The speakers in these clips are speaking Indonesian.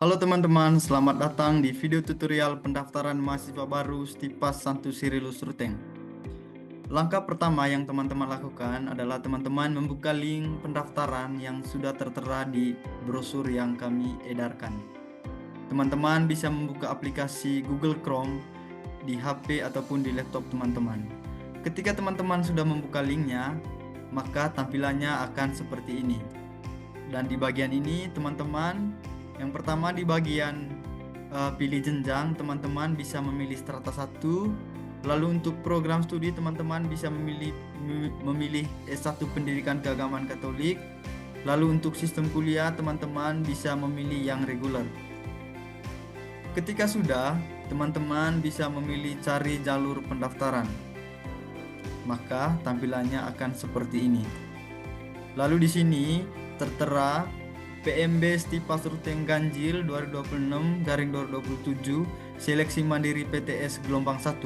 Halo teman-teman, selamat datang di video tutorial pendaftaran mahasiswa baru Stipas Santu Sirilus Ruteng. Langkah pertama yang teman-teman lakukan adalah teman-teman membuka link pendaftaran yang sudah tertera di brosur yang kami edarkan. Teman-teman bisa membuka aplikasi Google Chrome di HP ataupun di laptop teman-teman. Ketika teman-teman sudah membuka linknya, maka tampilannya akan seperti ini. Dan di bagian ini teman-teman, yang pertama di bagian pilih jenjang, teman-teman bisa memilih strata 1. Lalu untuk program studi teman-teman bisa memilih S1 Pendidikan Keagamaan Katolik. Lalu untuk sistem kuliah teman-teman bisa memilih yang reguler. Ketika sudah, teman-teman bisa memilih cari jalur pendaftaran. Maka tampilannya akan seperti ini. Lalu di sini tertera PMB Stipas Ruteng Ganjil 2026-2027 Seleksi Mandiri PTS Gelombang 1.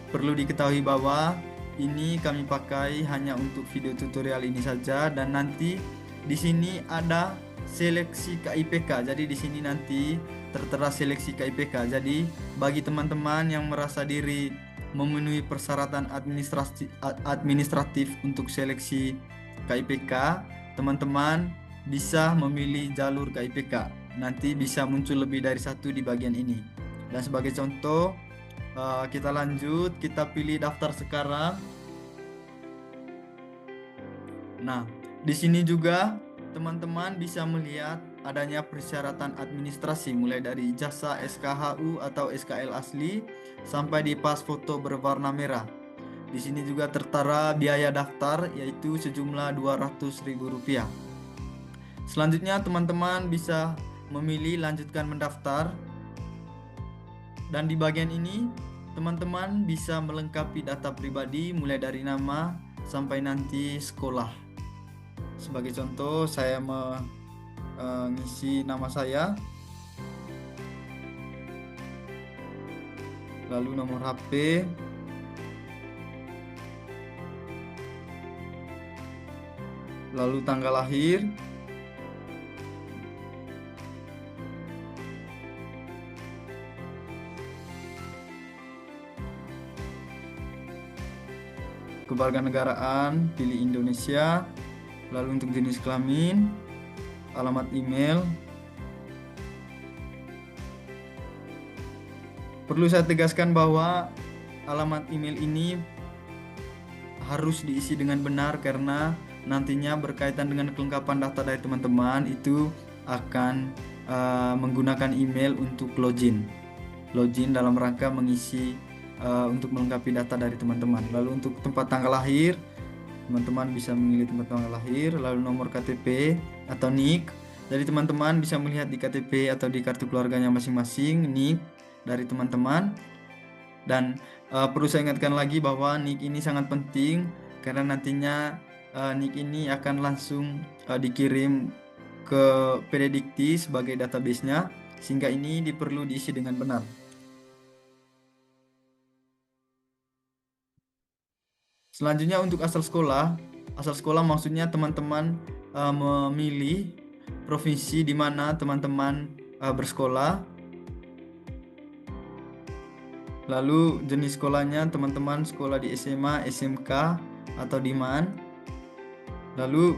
Perlu diketahui bahwa ini kami pakai hanya untuk video tutorial ini saja, dan nanti di sini ada seleksi KIPK. Jadi di sini nanti tertera seleksi KIPK. Jadi bagi teman-teman yang merasa diri memenuhi persyaratan administratif untuk seleksi KIPK, teman-teman bisa memilih jalur KIPK. Nanti bisa muncul lebih dari satu di bagian ini. Dan sebagai contoh, kita lanjut, kita pilih daftar sekarang. Nah, di sini juga teman-teman bisa melihat adanya persyaratan administrasi mulai dari ijazah SKHU atau SKL asli sampai di pas foto berwarna merah. Di sini juga tertera biaya daftar yaitu sejumlah Rp200.000. Selanjutnya teman-teman bisa memilih lanjutkan mendaftar. Dan di bagian ini teman-teman bisa melengkapi data pribadi mulai dari nama sampai nanti sekolah. Sebagai contoh, saya mengisi nama saya, lalu nomor HP, lalu tanggal lahir, kewarganegaraan, pilih Indonesia, lalu untuk jenis kelamin, alamat email. Perlu saya tegaskan bahwa alamat email ini harus diisi dengan benar karena nantinya berkaitan dengan kelengkapan data dari teman-teman itu akan menggunakan email untuk login dalam rangka mengisi untuk melengkapi data dari teman-teman. Lalu untuk tempat tanggal lahir, teman-teman bisa memilih tempat tanggal lahir, lalu nomor KTP atau NIK. Jadi teman-teman bisa melihat di KTP atau di kartu keluarganya masing-masing NIK dari teman-teman. Dan perlu saya ingatkan lagi bahwa NIK ini sangat penting karena nantinya NIK ini akan langsung dikirim ke Pededikti sebagai database-nya, sehingga ini perlu diisi dengan benar. Selanjutnya untuk asal sekolah maksudnya teman-teman memilih provinsi di mana teman-teman bersekolah. Lalu jenis sekolahnya teman-teman sekolah di SMA, SMK atau di MAN. Lalu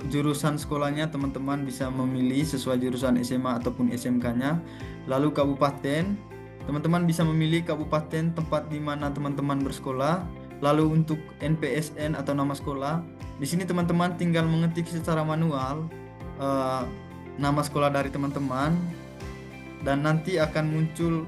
jurusan sekolahnya teman-teman bisa memilih sesuai jurusan SMA ataupun SMK-nya. Lalu kabupaten, teman-teman bisa memilih kabupaten tempat di mana teman-teman bersekolah. Lalu untuk NPSN atau nama sekolah, di sini teman-teman tinggal mengetik secara manual nama sekolah dari teman-teman, dan nanti akan muncul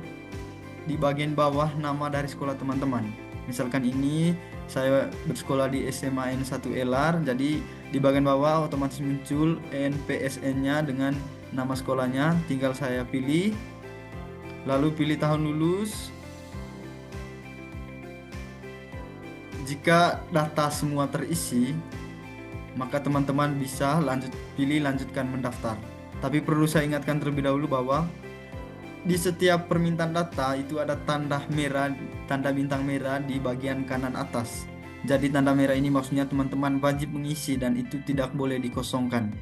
di bagian bawah nama dari sekolah teman-teman. Misalkan ini saya bersekolah di SMA N1 LR, jadi di bagian bawah otomatis muncul NPSN-nya dengan nama sekolahnya. Tinggal saya pilih, lalu pilih tahun lulus. Jika data semua terisi, maka teman-teman bisa lanjutkan mendaftar. Tapi perlu saya ingatkan terlebih dahulu bahwa di setiap permintaan data itu ada tanda bintang merah di bagian kanan atas. Jadi tanda merah ini maksudnya teman-teman wajib mengisi dan itu tidak boleh dikosongkan.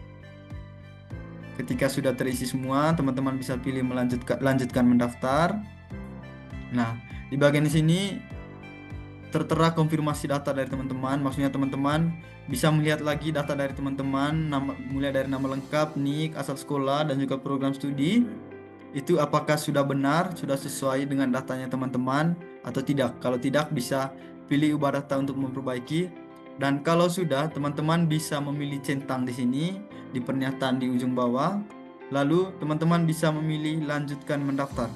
Ketika sudah terisi semua, teman-teman bisa pilih lanjutkan mendaftar. Nah, di bagian sini tertera konfirmasi data dari teman-teman. Maksudnya teman-teman bisa melihat lagi data dari teman-teman, mulai dari nama lengkap, NIK, asal sekolah, dan juga program studi. Itu apakah sudah benar, sudah sesuai dengan datanya teman-teman atau tidak. Kalau tidak, bisa pilih ubah data untuk memperbaiki. Dan kalau sudah, teman-teman bisa memilih centang di sini, di pernyataan di ujung bawah. Lalu teman-teman bisa memilih lanjutkan mendaftar.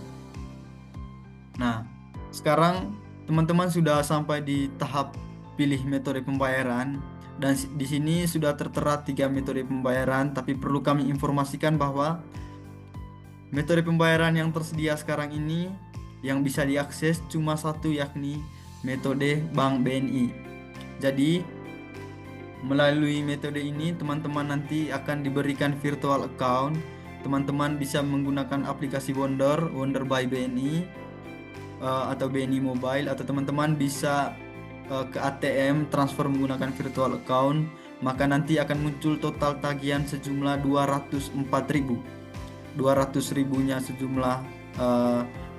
Nah, sekarang teman-teman sudah sampai di tahap pilih metode pembayaran. Dan di sini sudah tertera 3 metode pembayaran, tapi perlu kami informasikan bahwa metode pembayaran yang tersedia sekarang ini yang bisa diakses cuma satu, yakni metode Bank BNI. Jadi melalui metode ini teman-teman nanti akan diberikan virtual account. Teman-teman bisa menggunakan aplikasi Wonder by BNI atau BNI Mobile, atau teman-teman bisa ke ATM transfer menggunakan virtual account. Maka nanti akan muncul total tagihan sejumlah 204.000. 200.000-nya sejumlah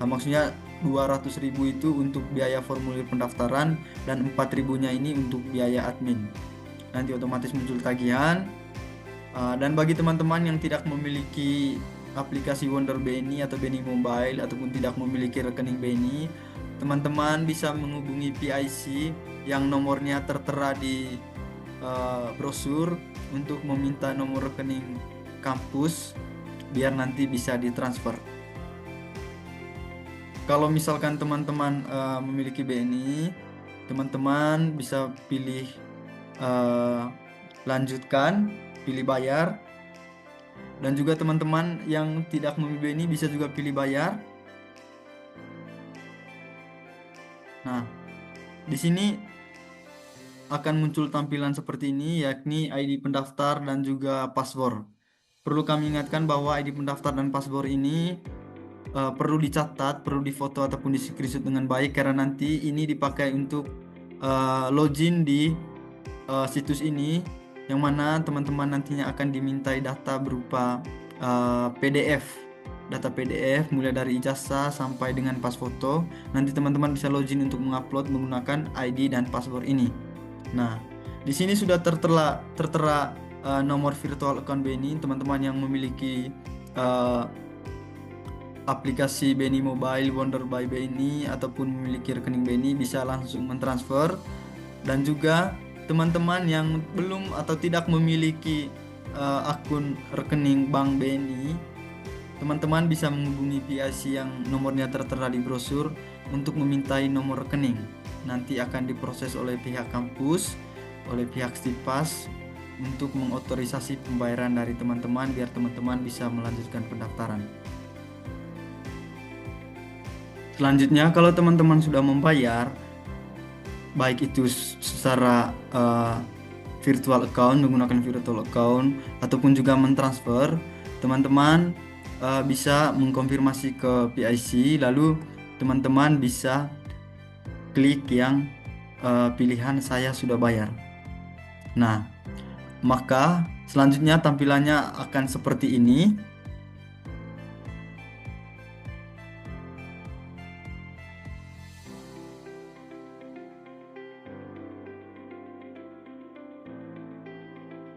maksudnya 200.000 itu untuk biaya formulir pendaftaran dan 4.000-nya ini untuk biaya admin. Nanti otomatis muncul tagihan. Dan bagi teman-teman yang tidak memiliki aplikasi Wonder BNI atau BNI Mobile ataupun tidak memiliki rekening BNI, teman-teman bisa menghubungi PIC yang nomornya tertera di brosur untuk meminta nomor rekening kampus biar nanti bisa ditransfer. Kalau misalkan teman-teman memiliki BNI, teman-teman bisa pilih lanjutkan, pilih bayar. Dan juga teman-teman yang tidak memiliki BNI bisa juga pilih bayar. Nah, di sini akan muncul tampilan seperti ini, yakni ID pendaftar dan juga password. Perlu kami ingatkan bahwa ID pendaftar dan password ini perlu dicatat, perlu difoto ataupun di screenshot dengan baik, karena nanti ini dipakai untuk login di situs ini, yang mana teman-teman nantinya akan dimintai data berupa PDF, data PDF mulai dari ijazah sampai dengan pas foto. Nanti teman-teman bisa login untuk mengupload menggunakan ID dan password ini. Nah, di sini sudah tertera nomor virtual account BNI. Teman-teman yang memiliki aplikasi BNI Mobile, Wonder by BNI, ataupun memiliki rekening BNI bisa langsung mentransfer. Dan juga teman-teman yang belum atau tidak memiliki akun rekening Bank BNI, teman-teman bisa menghubungi PIC yang nomornya tertera di brosur untuk memintai nomor rekening. Nanti akan diproses oleh pihak kampus, oleh pihak Stipas untuk mengotorisasi pembayaran dari teman-teman biar teman-teman bisa melanjutkan pendaftaran. Selanjutnya, kalau teman-teman sudah membayar, baik itu secara virtual account, menggunakan virtual account, ataupun juga mentransfer, teman-teman bisa mengkonfirmasi ke PIC, lalu teman-teman bisa klik yang pilihan saya sudah bayar. Nah, maka selanjutnya tampilannya akan seperti ini.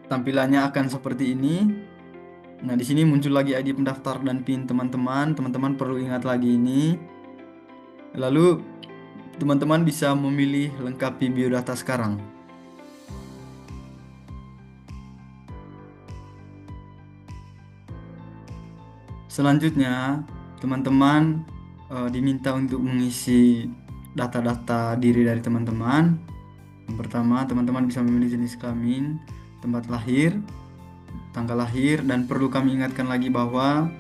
Tampilannya akan seperti ini. Nah, di sini muncul lagi ID pendaftar dan PIN teman-teman. Teman-teman perlu ingat lagi ini. Lalu teman-teman bisa memilih lengkapi biodata sekarang. Selanjutnya, teman-teman diminta untuk mengisi data-data diri dari teman-teman. Yang pertama, teman-teman bisa memilih jenis kelamin, tempat lahir, tanggal lahir, dan perlu kami ingatkan lagi bahwa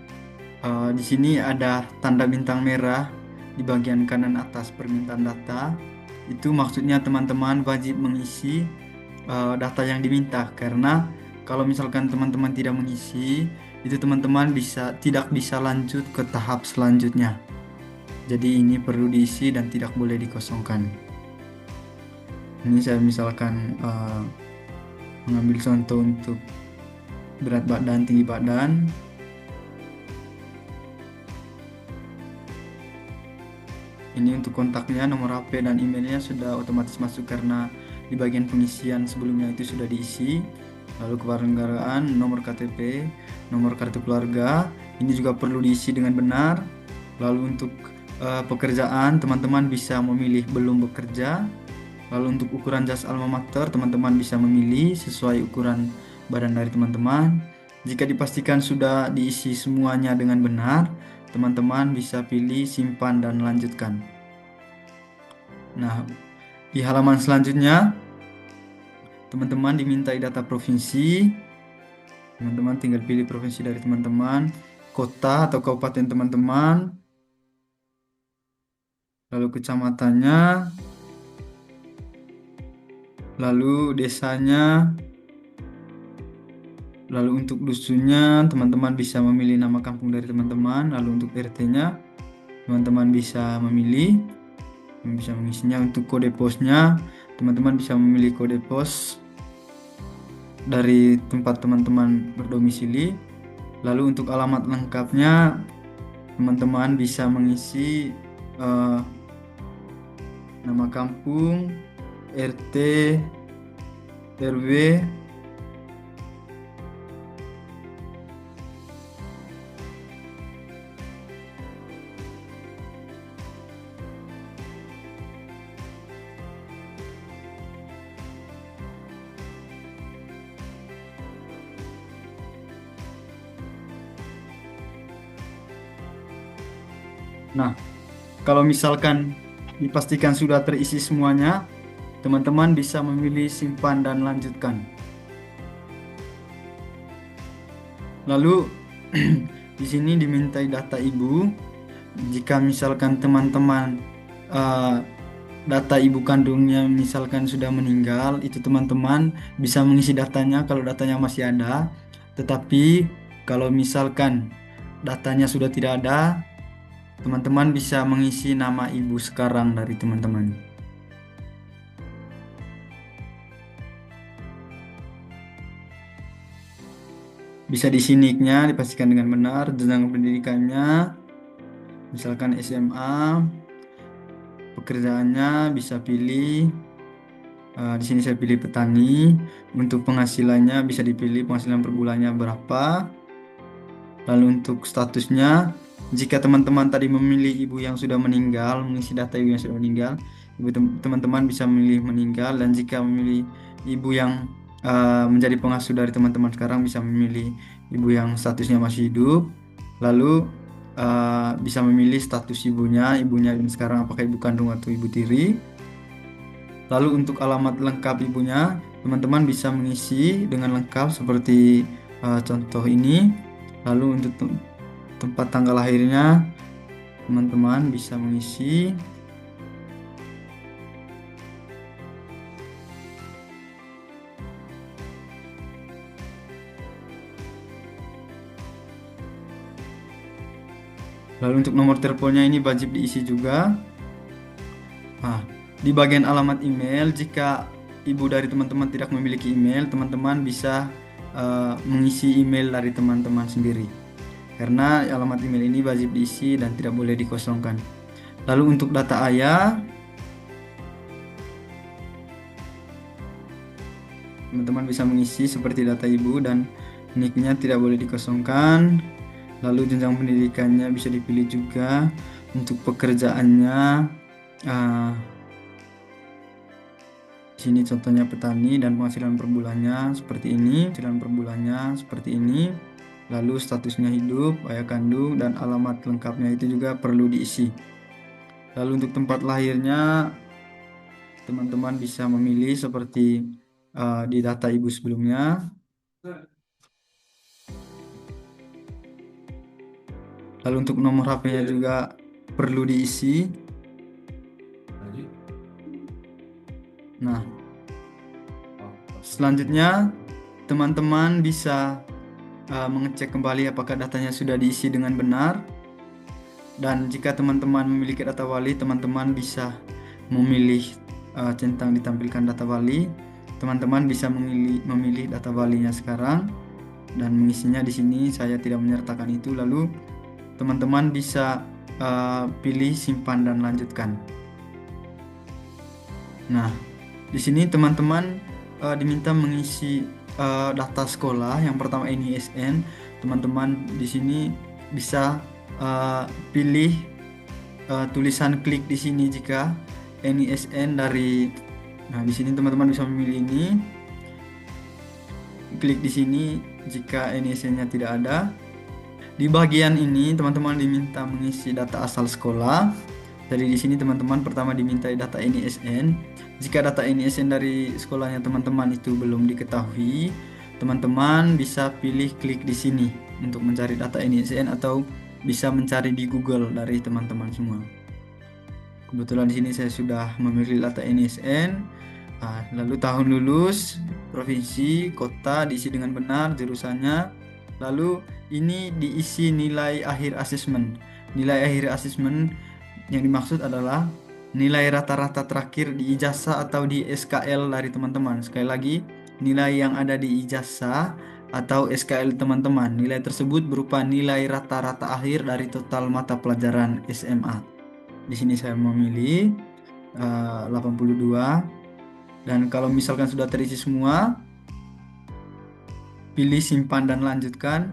di sini ada tanda bintang merah di bagian kanan atas permintaan data. Itu maksudnya teman-teman wajib mengisi data yang diminta, karena kalau misalkan teman-teman tidak mengisi, itu teman-teman tidak bisa lanjut ke tahap selanjutnya. Jadi ini perlu diisi dan tidak boleh dikosongkan. Ini saya misalkan mengambil contoh untuk berat badan, tinggi badan. Ini untuk kontaknya, nomor HP dan emailnya sudah otomatis masuk karena di bagian pengisian sebelumnya itu sudah diisi. Lalu kewarganegaraan, nomor KTP, nomor kartu keluarga, ini juga perlu diisi dengan benar. Lalu untuk pekerjaan, teman-teman bisa memilih belum bekerja. Lalu untuk ukuran jas alma mater, teman-teman bisa memilih sesuai ukuran badan dari teman-teman. Jika dipastikan sudah diisi semuanya dengan benar, teman-teman bisa pilih simpan dan lanjutkan. Nah, di halaman selanjutnya, teman-teman dimintai data provinsi. Teman-teman tinggal pilih provinsi dari teman-teman, kota atau kabupaten teman-teman, lalu kecamatannya, lalu desanya, lalu untuk dusunnya teman-teman bisa memilih nama kampung dari teman-teman. Lalu untuk RT-nya teman-teman bisa memilih, bisa mengisinya. Untuk kode posnya teman-teman bisa memilih kode pos dari tempat teman-teman berdomisili. Lalu untuk alamat lengkapnya teman-teman bisa mengisi nama kampung, RT, RW, nah, kalau misalkan dipastikan sudah terisi semuanya, teman-teman bisa memilih simpan dan lanjutkan. Lalu di sini dimintai data ibu. Jika misalkan teman-teman data ibu kandungnya misalkan sudah meninggal, itu teman-teman bisa mengisi datanya kalau datanya masih ada. Tetapi kalau misalkan datanya sudah tidak ada, teman-teman bisa mengisi nama ibu sekarang dari teman-teman. Bisa diisi nicknya, dipastikan dengan benar, jenjang pendidikannya, misalkan SMA, pekerjaannya bisa pilih. Di sini saya pilih petani. Untuk penghasilannya bisa dipilih penghasilan per bulannya berapa. Lalu untuk statusnya, jika teman-teman tadi memilih ibu yang sudah meninggal, mengisi data ibu yang sudah meninggal, teman-teman bisa memilih meninggal. Dan jika memilih ibu yang menjadi pengasuh dari teman-teman sekarang, bisa memilih ibu yang statusnya masih hidup. Lalu bisa memilih status ibunya yang sekarang apakah ibu kandung atau ibu tiri. Lalu untuk alamat lengkap ibunya, teman-teman bisa mengisi dengan lengkap seperti contoh ini. Lalu untuk tempat tanggal lahirnya, teman-teman bisa mengisi. Lalu untuk nomor teleponnya ini wajib diisi juga. Nah, di bagian alamat email, jika ibu dari teman-teman tidak memiliki email, teman-teman bisa mengisi email dari teman-teman sendiri. Karena alamat email ini wajib diisi dan tidak boleh dikosongkan. Lalu untuk data ayah, teman-teman bisa mengisi seperti data ibu dan nicknya tidak boleh dikosongkan. Lalu jenjang pendidikannya bisa dipilih juga. Untuk pekerjaannya, di sini contohnya petani dan penghasilan per bulannya seperti ini. Penghasilan per bulannya seperti ini. Lalu statusnya hidup, ayah kandung, dan alamat lengkapnya itu juga perlu diisi. Lalu untuk tempat lahirnya, teman-teman bisa memilih seperti di data ibu sebelumnya. Lalu untuk nomor HP-nya juga perlu diisi. Nah, selanjutnya teman-teman bisa mengecek kembali apakah datanya sudah diisi dengan benar. Dan jika teman-teman memiliki data wali, teman-teman bisa memilih centang ditampilkan data wali. Teman-teman bisa memilih data walinya sekarang dan mengisinya di sini. Saya tidak menyertakan itu. Lalu teman-teman bisa pilih simpan dan lanjutkan. Nah, di sini teman-teman diminta mengisi data sekolah. Yang pertama NISN. Teman-teman di sini bisa pilih tulisan klik di sini jika NISN dari. Nah, di sini teman-teman bisa memilih ini. Klik di sini jika NISN-nya tidak ada. Di bagian ini teman-teman diminta mengisi data asal sekolah. Jadi di sini teman-teman pertama dimintai data NISN. Jika data NISN dari sekolahnya teman-teman itu belum diketahui, teman-teman bisa pilih klik di sini untuk mencari data NISN atau bisa mencari di Google dari teman-teman semua. Kebetulan di sini saya sudah memilih data NISN. Lalu tahun lulus, provinsi, kota diisi dengan benar, jurusannya. Lalu ini diisi nilai akhir asesmen. Nilai akhir asesmen yang dimaksud adalah nilai rata-rata terakhir di ijazah atau di SKL dari teman-teman. Sekali lagi, nilai yang ada di ijazah atau SKL teman-teman. Nilai tersebut berupa nilai rata-rata akhir dari total mata pelajaran SMA. Di sini saya memilih 82. Dan kalau misalkan sudah terisi semua, pilih simpan dan lanjutkan.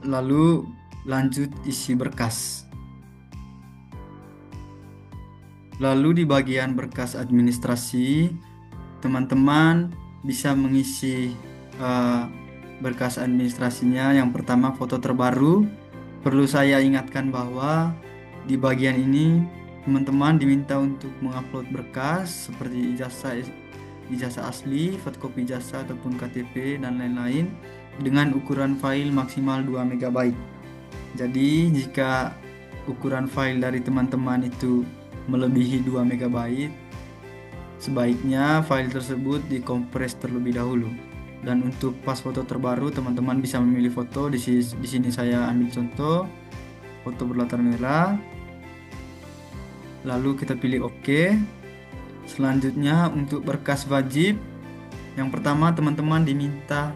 Lalu lanjut isi berkas. Lalu di bagian berkas administrasi, teman-teman bisa mengisi berkas administrasinya. Yang pertama foto terbaru. Perlu saya ingatkan bahwa di bagian ini teman-teman diminta untuk mengupload berkas seperti ijazah asli, fotokopi ijazah ataupun KTP dan lain-lain dengan ukuran file maksimal 2 MB. Jadi jika ukuran file dari teman-teman itu melebihi 2 MB, sebaiknya file tersebut dikompres terlebih dahulu. Dan untuk pas foto terbaru, teman-teman bisa memilih foto. Di sini saya ambil contoh foto berlatar merah. Lalu kita pilih OK. Selanjutnya untuk berkas wajib, yang pertama teman-teman diminta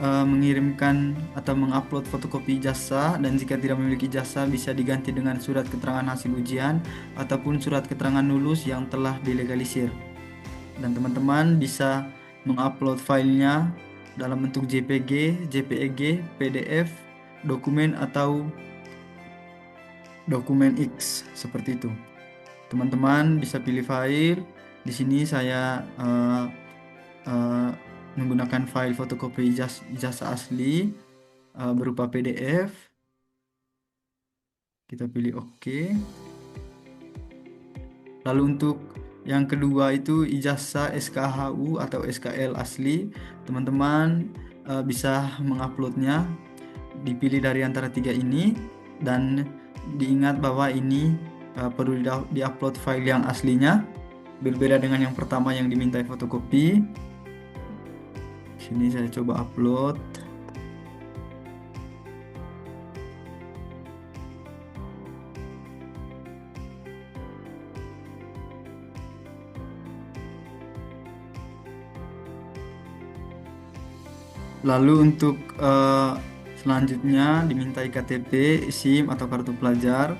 mengirimkan atau mengupload fotokopi ijazah, dan jika tidak memiliki ijazah bisa diganti dengan surat keterangan hasil ujian ataupun surat keterangan lulus yang telah dilegalisir. Dan teman-teman bisa mengupload filenya dalam bentuk JPG, JPEG, PDF, dokumen atau dokumen X seperti itu. Teman-teman bisa pilih file. Di sini saya menggunakan file fotokopi ijazah asli berupa PDF. Kita pilih OK. Lalu untuk yang kedua itu ijazah SKHU atau SKL asli. Teman-teman bisa menguploadnya. Dipilih dari antara tiga ini dan diingat bahwa ini perlu diupload file yang aslinya. Berbeda dengan yang pertama yang dimintai fotokopi. Sini saya coba upload. Lalu untuk selanjutnya dimintai KTP, SIM atau kartu pelajar.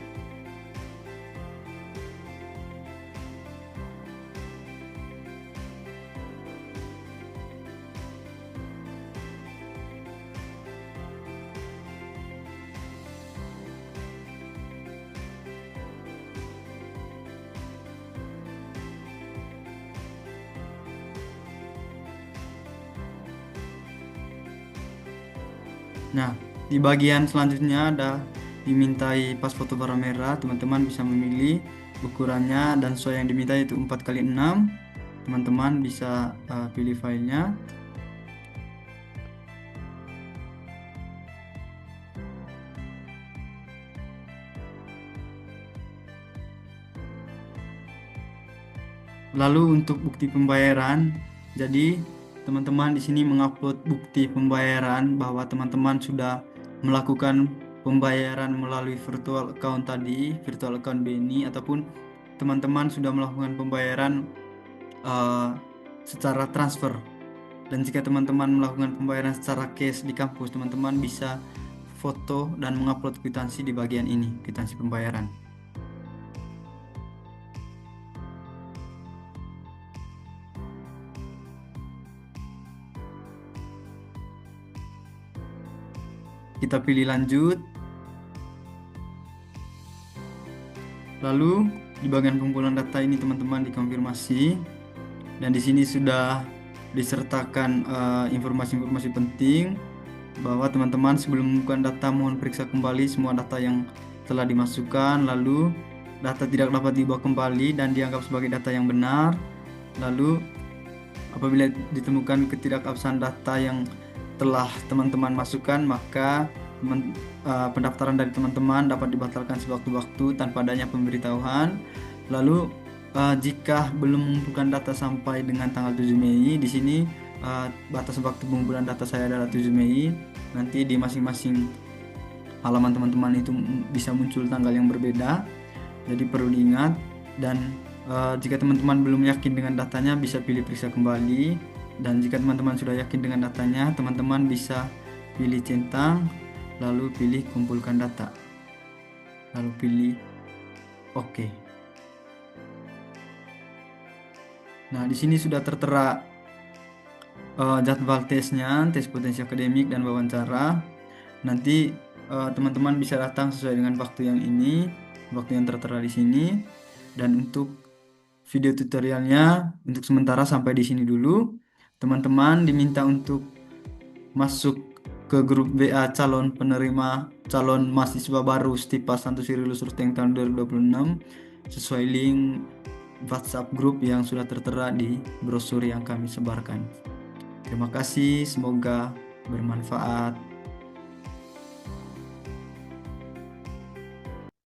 Nah, di bagian selanjutnya ada dimintai pas foto warna merah. Teman-teman bisa memilih ukurannya dan sesuai yang dimintai itu 4x6. Teman-teman bisa pilih filenya. Lalu untuk bukti pembayaran, jadi teman-teman di sini mengupload bukti pembayaran bahwa teman-teman sudah melakukan pembayaran melalui virtual account tadi, virtual account BNI, ataupun teman-teman sudah melakukan pembayaran secara transfer. Dan jika teman-teman melakukan pembayaran secara cash di kampus, teman-teman bisa foto dan mengupload kwitansi di bagian ini, kwitansi pembayaran. Kita pilih lanjut. Lalu di bagian pengumpulan data ini teman-teman dikonfirmasi, dan di sini sudah disertakan informasi-informasi penting bahwa teman-teman sebelum mengumpulkan data mohon periksa kembali semua data yang telah dimasukkan, lalu data tidak dapat dibawa kembali dan dianggap sebagai data yang benar. Lalu apabila ditemukan ketidakabsahan data yang telah teman-teman masukkan, maka pendaftaran dari teman-teman dapat dibatalkan sewaktu-waktu tanpa adanya pemberitahuan. Lalu jika belum mengumpulkan data sampai dengan tanggal 7 Mei, di sini batas waktu pengumpulan data saya adalah 7 Mei. Nanti di masing-masing halaman teman-teman itu bisa muncul tanggal yang berbeda, jadi perlu diingat. Dan jika teman-teman belum yakin dengan datanya, bisa pilih periksa kembali. Dan jika teman-teman sudah yakin dengan datanya, teman-teman bisa pilih centang, lalu pilih kumpulkan data, lalu pilih OK. Nah, di sini sudah tertera jadwal tesnya, tes potensi akademik dan wawancara. Nanti teman-teman bisa datang sesuai dengan waktu yang ini, waktu yang tertera di sini. Dan untuk video tutorialnya untuk sementara sampai di sini dulu. Teman-teman diminta untuk masuk ke grup WA calon mahasiswa baru Stipas Santo Sirilus Ruteng tahun 2026 sesuai link WhatsApp grup yang sudah tertera di brosur yang kami sebarkan. Terima kasih, semoga bermanfaat.